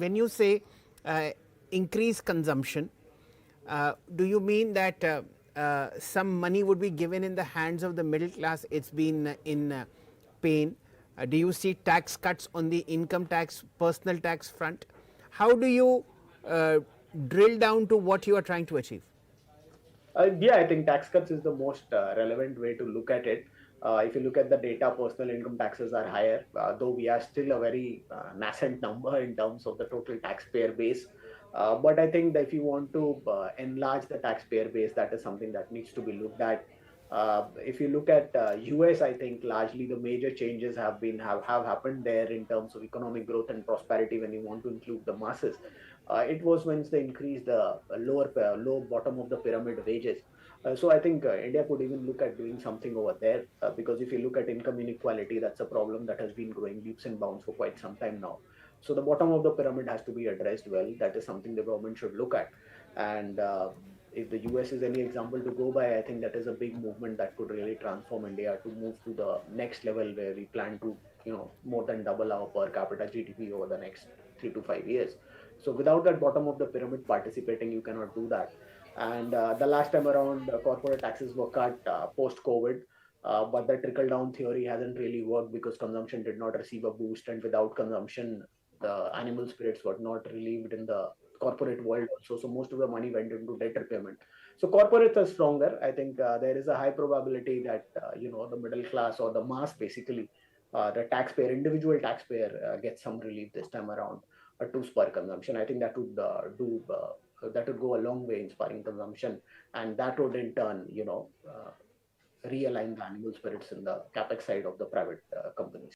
When you say increase consumption, do you mean that some money would be given in the hands of the middle class? It's been in pain. Do you see tax cuts on the income tax, personal tax front? How do you drill down to what you are trying to achieve? Yeah, I think tax cuts is the most relevant way to look at it. If you look at the data, personal income taxes are higher, though we are still a very nascent number in terms of the total taxpayer base. But I think that if you want to enlarge the taxpayer base, that is something that needs to be looked at. If you look at US, I think largely the major changes have happened there in terms of economic growth and prosperity when you want to include the masses. It was when they increased the low bottom of the pyramid wages. So I think India could even look at doing something over there, because if you look at income inequality, that's a problem that has been growing leaps and bounds for quite some time now. So the bottom of the pyramid has to be addressed well. That is something the government should look at. And if the US is any example to go by, I think that is a big movement that could really transform India to move to the next level where we plan to, more than double our per capita GDP over the next 3 to 5 years. So without that bottom of the pyramid participating, you cannot do that. And the last time around, corporate taxes were cut post COVID. But the trickle down theory hasn't really worked because consumption did not receive a boost, and without consumption, the animal spirits were not relieved in the corporate world also. So most of the money went into debt repayment. So corporates are stronger. I think there is a high probability that the middle class or the mass, basically, the taxpayer, individual taxpayer, gets some relief this time around to spur consumption. I think that would that would go a long way in spurring consumption, and that would in turn, realign the animal spirits in the capex side of the private companies.